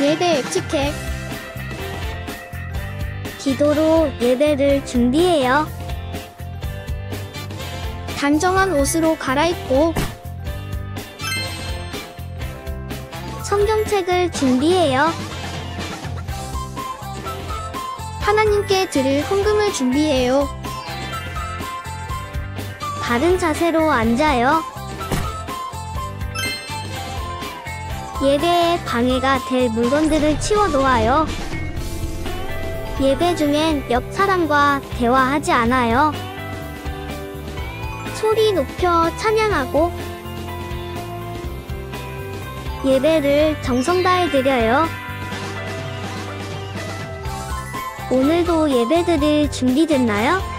예배 에티켓. 기도로 예배를 준비해요. 단정한 옷으로 갈아입고 성경책을 준비해요. 하나님께 드릴 헌금을 준비해요. 바른 자세로 앉아요. 예배에 방해가 될 물건들을 치워놓아요. 예배 중엔 옆 사람과 대화하지 않아요. 소리 높여 찬양하고 예배를 정성 다해 드려요. 오늘도 예배 드릴 준비됐나요?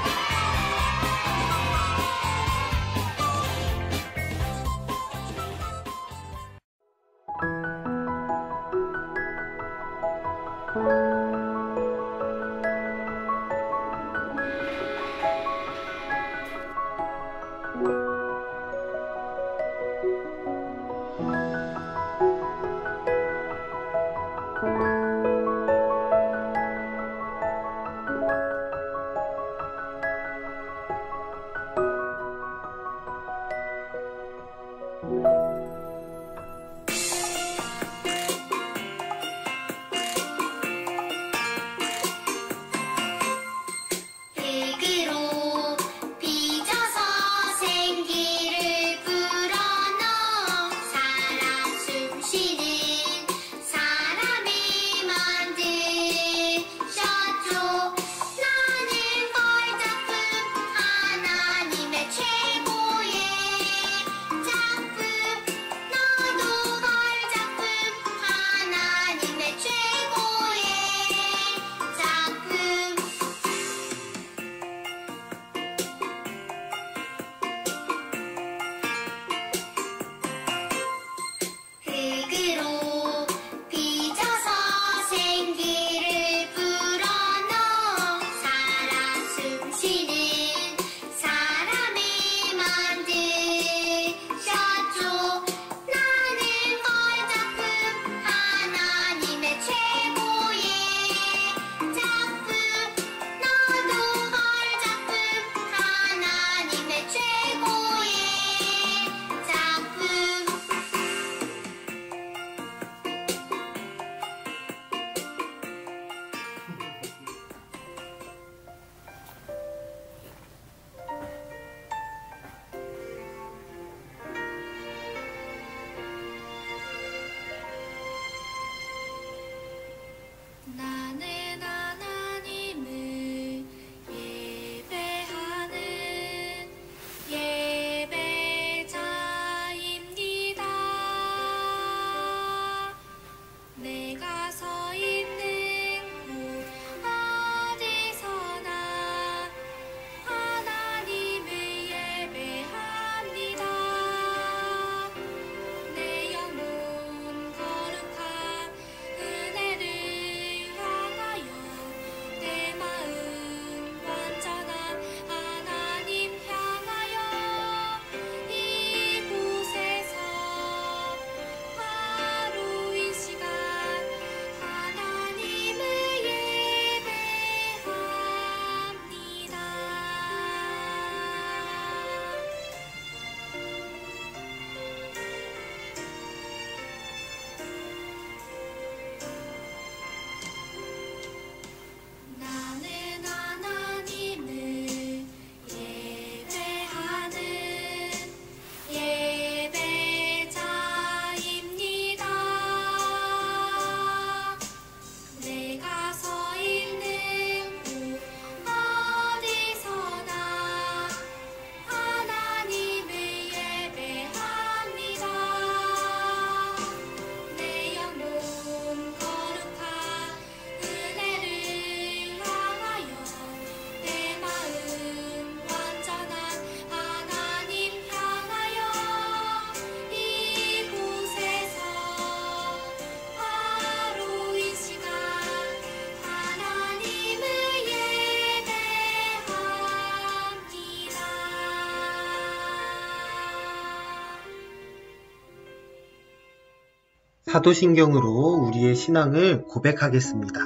사도신경으로 우리의 신앙을 고백하겠습니다.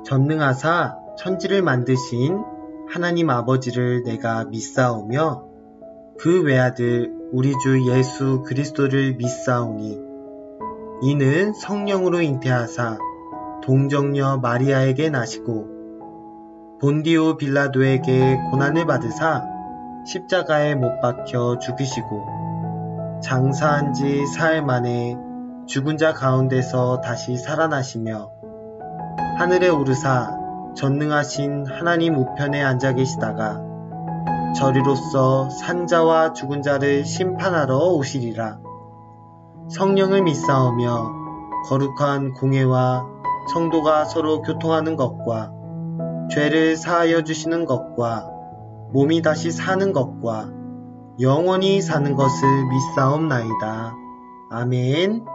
전능하사 천지를 만드신 하나님 아버지를 내가 믿사오며 그 외아들 우리 주 예수 그리스도를 믿사오니 이는 성령으로 잉태하사 동정녀 마리아에게 나시고 본디오 빌라도에게 고난을 받으사 십자가에 못 박혀 죽으시고 장사한 지 사흘 만에 죽은 자 가운데서 다시 살아나시며 하늘에 오르사 전능하신 하나님 우편에 앉아 계시다가 저리로서 산자와 죽은 자를 심판하러 오시리라. 성령을 믿사오며 거룩한 공회와 성도가 서로 교통하는 것과 죄를 사하여 주시는 것과 몸이 다시 사는 것과 영원히 사는 것을 믿사옵나이다. 아멘.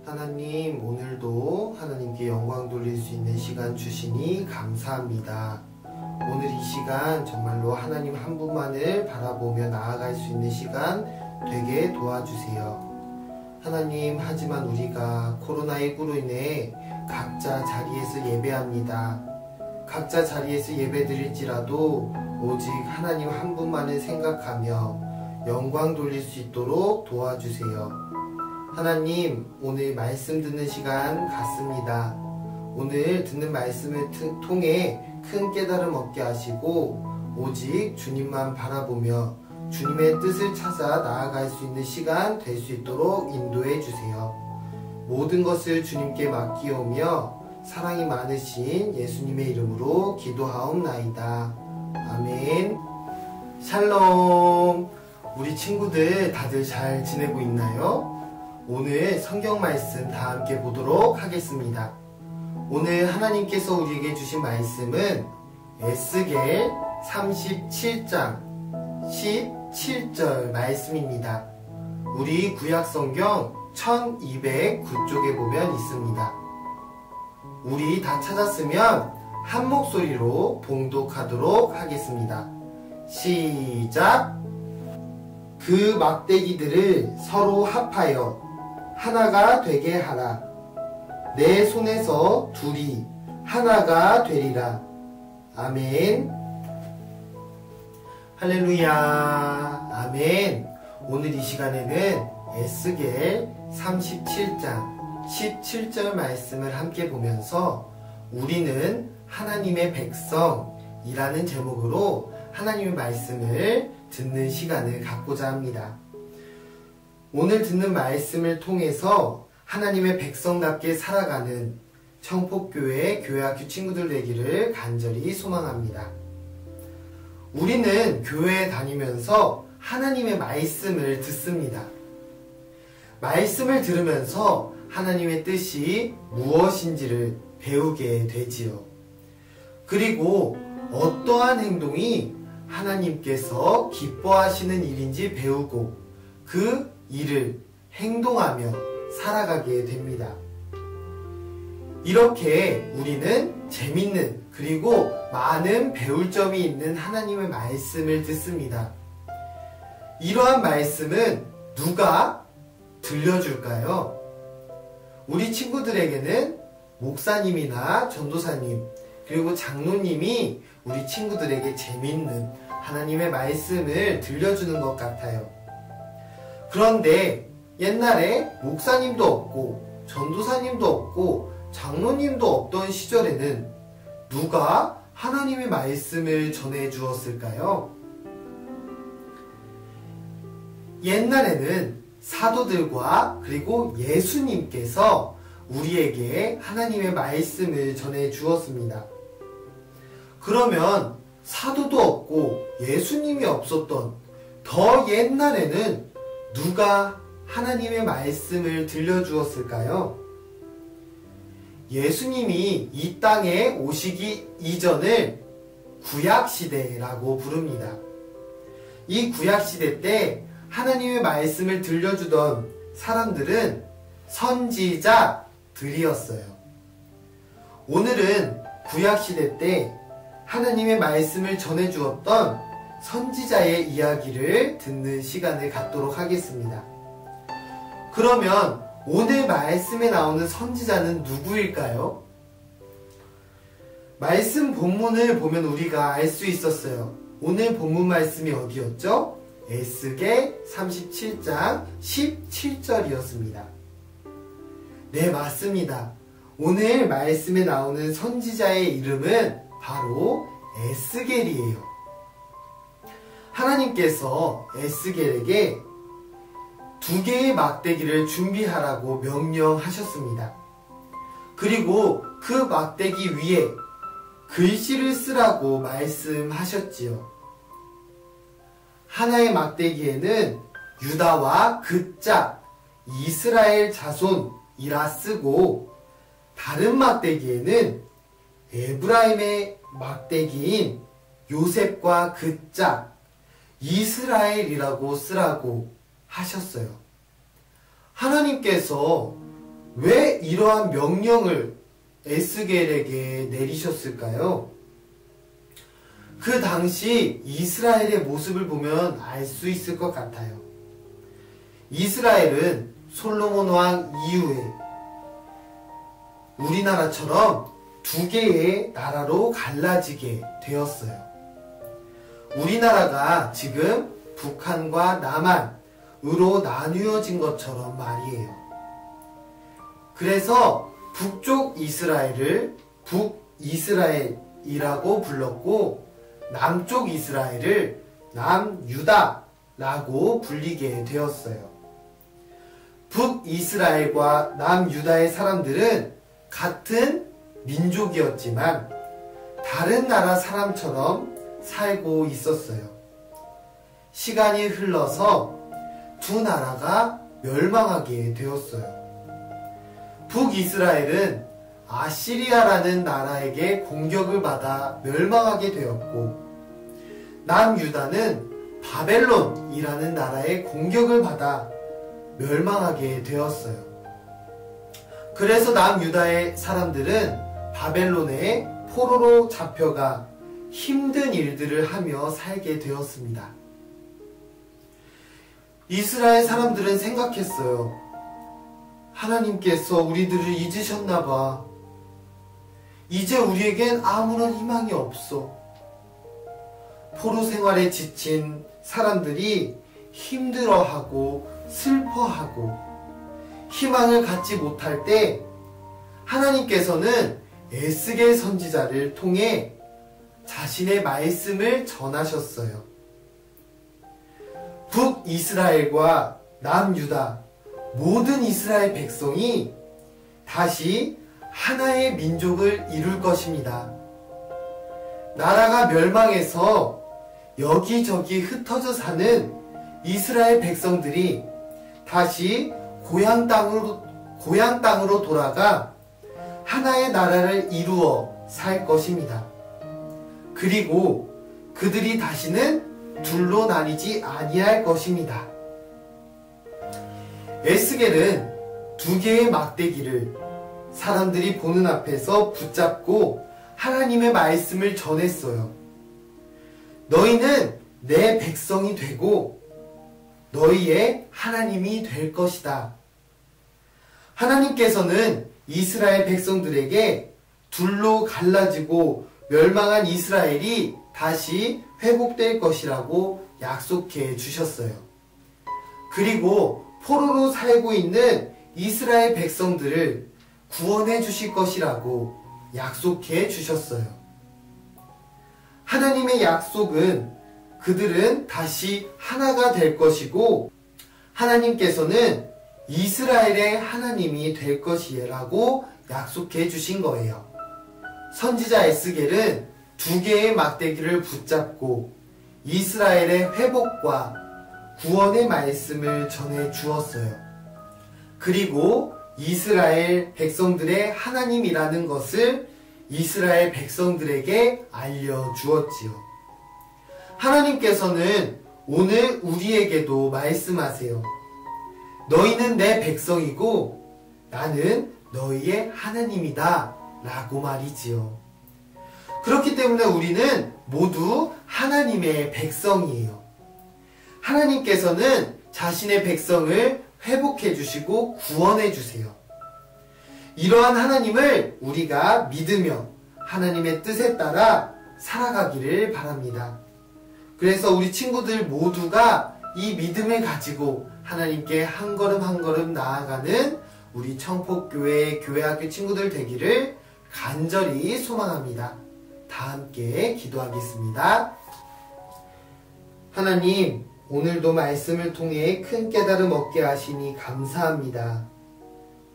하나님, 오늘도 하나님께 영광 돌릴 수 있는 시간 주시니 감사합니다. 오늘 이 시간 정말로 하나님 한 분만을 바라보며 나아갈 수 있는 시간 되게 도와주세요. 하나님, 하지만 우리가 코로나19로 인해 각자 자리에서 예배합니다. 각자 자리에서 예배드릴지라도 오직 하나님 한 분만을 생각하며 영광 돌릴 수 있도록 도와주세요. 하나님, 오늘 말씀 듣는 시간 같습니다. 오늘 듣는 말씀을 통해 큰 깨달음 얻게 하시고 오직 주님만 바라보며 주님의 뜻을 찾아 나아갈 수 있는 시간 될 수 있도록 인도해 주세요. 모든 것을 주님께 맡기오며 사랑이 많으신 예수님의 이름으로 기도하옵나이다. 아멘. 샬롬. 우리 친구들 다들 잘 지내고 있나요? 오늘 성경 말씀 다 함께 보도록 하겠습니다. 오늘 하나님께서 우리에게 주신 말씀은 에스겔 37장 17절 말씀입니다. 우리 구약 성경 1209쪽에 보면 있습니다. 우리 다 찾았으면 한 목소리로 봉독하도록 하겠습니다. 시작! 그 막대기들을 서로 합하여 하나가 되게 하라. 내 손에서 둘이 하나가 되리라. 아멘. 할렐루야. 아멘. 오늘 이 시간에는 에스겔 37장 17절 말씀을 함께 보면서 우리는 하나님의 백성이라는 제목으로 하나님의 말씀을 듣는 시간을 갖고자 합니다. 오늘 듣는 말씀을 통해서 하나님의 백성답게 살아가는 청폭교회 교회학교 친구들 되기를 간절히 소망합니다. 우리는 교회에 다니면서 하나님의 말씀을 듣습니다. 말씀을 들으면서 하나님의 뜻이 무엇인지를 배우게 되지요. 그리고 어떠한 행동이 하나님께서 기뻐하시는 일인지 배우고 그 일을 행동하며 살아가게 됩니다. 이렇게 우리는 재밌는 그리고 많은 배울 점이 있는 하나님의 말씀을 듣습니다. 이러한 말씀은 누가 들려줄까요? 우리 친구들에게는 목사님이나 전도사님 그리고 장로님이 우리 친구들에게 재밌는 하나님의 말씀을 들려주는 것 같아요. 그런데 옛날에 목사님도 없고 전도사님도 없고 장로님도 없던 시절에는 누가 하나님의 말씀을 전해 주었을까요? 옛날에는 사도들과 그리고 예수님께서 우리에게 하나님의 말씀을 전해 주었습니다. 그러면 사도도 없고 예수님이 없었던 더 옛날에는 누가 하나님의 말씀을 들려주었을까요? 예수님이 이 땅에 오시기 이전을 구약시대라고 부릅니다. 이 구약시대 때 하나님의 말씀을 들려주던 사람들은 선지자들이었어요. 오늘은 구약시대 때 하나님의 말씀을 전해주었던 선지자의 이야기를 듣는 시간을 갖도록 하겠습니다. 그러면 오늘 말씀에 나오는 선지자는 누구일까요? 말씀 본문을 보면 우리가 알 수 있었어요. 오늘 본문 말씀이 어디였죠? 에스겔 37장 17절이었습니다. 네, 맞습니다. 오늘 말씀에 나오는 선지자의 이름은 바로 에스겔이에요. 하나님께서 에스겔에게 2개의 막대기를 준비하라고 명령하셨습니다. 그리고 그 막대기 위에 글씨를 쓰라고 말씀하셨지요. 하나의 막대기에는 유다와 그자 이스라엘 자손이라 쓰고 다른 막대기에는 에브라임의 막대기인 요셉과 그자 이스라엘이라고 쓰라고 하셨어요. 하나님께서 왜 이러한 명령을 에스겔에게 내리셨을까요? 그 당시 이스라엘의 모습을 보면 알 수 있을 것 같아요. 이스라엘은 솔로몬 왕 이후에 우리나라처럼 2개의 나라로 갈라지게 되었어요. 우리나라가 지금 북한과 남한으로 나뉘어진 것처럼 말이에요. 그래서 북쪽 이스라엘을 북이스라엘이라고 불렀고 남쪽 이스라엘을 남유다라고 불리게 되었어요. 북이스라엘과 남유다의 사람들은 같은 민족이었지만 다른 나라 사람처럼 살고 있었어요. 시간이 흘러서 2 나라가 멸망하게 되었어요. 북이스라엘은 아시리아라는 나라에게 공격을 받아 멸망하게 되었고 남유다는 바벨론이라는 나라의 공격을 받아 멸망하게 되었어요. 그래서 남유다의 사람들은 바벨론의 포로로 잡혀가 힘든 일들을 하며 살게 되었습니다. 이스라엘 사람들은 생각했어요. 하나님께서 우리들을 잊으셨나봐. 이제 우리에겐 아무런 희망이 없어. 포로 생활에 지친 사람들이 힘들어하고 슬퍼하고 희망을 갖지 못할 때 하나님께서는 에스겔 선지자를 통해 자신의 말씀을 전하셨어요. 북이스라엘과 남유다 모든 이스라엘 백성이 다시 하나의 민족을 이룰 것입니다. 나라가 멸망해서 여기저기 흩어져 사는 이스라엘 백성들이 다시 고향 땅으로 돌아가 하나의 나라를 이루어 살 것입니다. 그리고 그들이 다시는 둘로 나뉘지 아니할 것입니다. 에스겔은 2개의 막대기를 사람들이 보는 앞에서 붙잡고 하나님의 말씀을 전했어요. 너희는 내 백성이 되고 너희의 하나님이 될 것이다. 하나님께서는 이스라엘 백성들에게 둘로 갈라지고 멸망한 이스라엘이 다시 회복될 것이라고 약속해 주셨어요. 그리고 포로로 살고 있는 이스라엘 백성들을 구원해 주실 것이라고 약속해 주셨어요. 하나님의 약속은 그들은 다시 하나가 될 것이고 하나님께서는 이스라엘의 하나님이 될 것이라고 약속해 주신 거예요. 선지자 에스겔은 2개의 막대기를 붙잡고 이스라엘의 회복과 구원의 말씀을 전해 주었어요. 그리고 이스라엘 백성들의 하나님이라는 것을 이스라엘 백성들에게 알려주었지요. 하나님께서는 오늘 우리에게도 말씀하세요. 너희는 내 백성이고 나는 너희의 하나님이다 라고 말이지요. 그렇기 때문에 우리는 모두 하나님의 백성이에요. 하나님께서는 자신의 백성을 회복해 주시고 구원해 주세요. 이러한 하나님을 우리가 믿으며 하나님의 뜻에 따라 살아가기를 바랍니다. 그래서 우리 친구들 모두가 이 믿음을 가지고 하나님께 한 걸음 한 걸음 나아가는 우리 청폭교회 교회학교 친구들 되기를 간절히 소망합니다. 다 함께 기도하겠습니다. 하나님, 오늘도 말씀을 통해 큰 깨달음 얻게 하시니 감사합니다.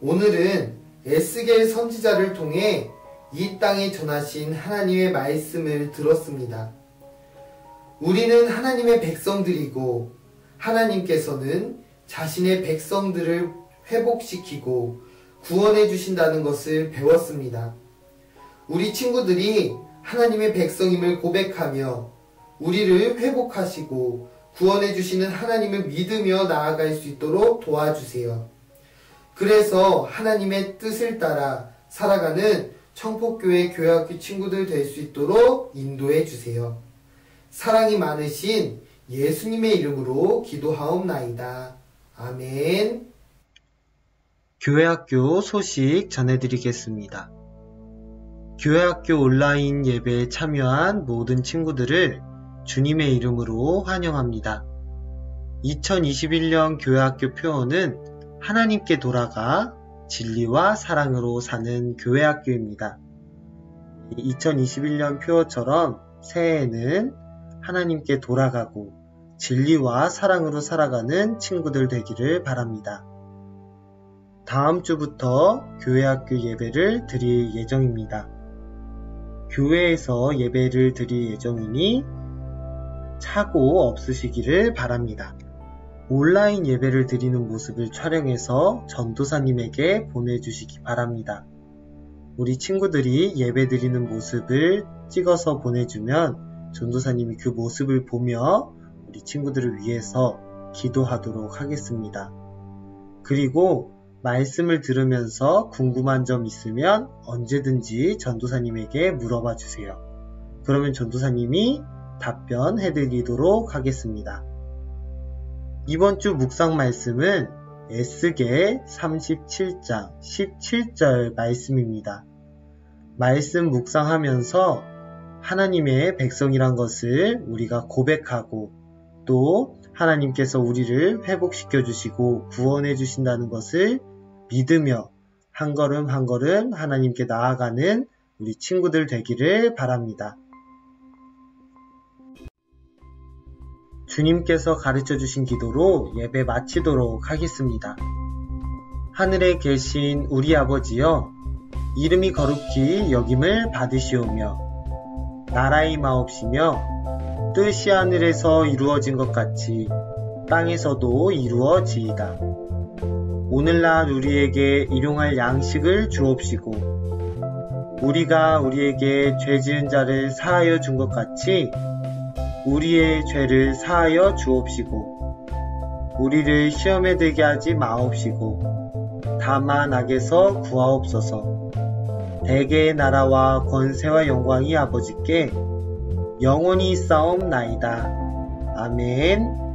오늘은 에스겔 선지자를 통해 이 땅에 전하신 하나님의 말씀을 들었습니다. 우리는 하나님의 백성들이고 하나님께서는 자신의 백성들을 회복시키고 구원해 주신다는 것을 배웠습니다. 우리 친구들이 하나님의 백성임을 고백하며 우리를 회복하시고 구원해 주시는 하나님을 믿으며 나아갈 수 있도록 도와주세요. 그래서 하나님의 뜻을 따라 살아가는 청폭교회 교회학교 친구들 될 수 있도록 인도해 주세요. 사랑이 많으신 예수님의 이름으로 기도하옵나이다. 아멘. 교회학교 소식 전해드리겠습니다. 교회학교 온라인 예배에 참여한 모든 친구들을 주님의 이름으로 환영합니다. 2021년 교회학교 표어는 하나님께 돌아가 진리와 사랑으로 사는 교회학교입니다. 2021년 표어처럼 새해에는 하나님께 돌아가고 진리와 사랑으로 살아가는 친구들 되기를 바랍니다. 다음 주부터 교회학교 예배를 드릴 예정입니다. 교회에서 예배를 드릴 예정이니 착오 없으시기를 바랍니다. 온라인 예배를 드리는 모습을 촬영해서 전도사님에게 보내주시기 바랍니다. 우리 친구들이 예배 드리는 모습을 찍어서 보내주면 전도사님이 그 모습을 보며 우리 친구들을 위해서 기도하도록 하겠습니다. 그리고 말씀을 들으면서 궁금한 점 있으면 언제든지 전도사님에게 물어봐 주세요. 그러면 전도사님이 답변해드리도록 하겠습니다. 이번 주 묵상 말씀은 에스겔 37장 17절 말씀입니다. 말씀 묵상하면서 하나님의 백성이란 것을 우리가 고백하고 또 하나님께서 우리를 회복시켜 주시고 구원해 주신다는 것을 믿으며 한 걸음 한 걸음 하나님께 나아가는 우리 친구들 되기를 바랍니다. 주님께서 가르쳐 주신 기도로 예배 마치도록 하겠습니다. 하늘에 계신 우리 아버지여, 이름이 거룩히 여김을 받으시오며 나라의 마옵시며 뜻이 하늘에서 이루어진 것 같이 땅에서도 이루어지이다. 오늘날 우리에게 일용할 양식을 주옵시고 우리가 우리에게 죄 지은 자를 사하여 준 것 같이 우리의 죄를 사하여 주옵시고 우리를 시험에 들게 하지 마옵시고 다만 악에서 구하옵소서. 대개의 나라와 권세와 영광이 아버지께 영원히 있사옵나이다. 아멘.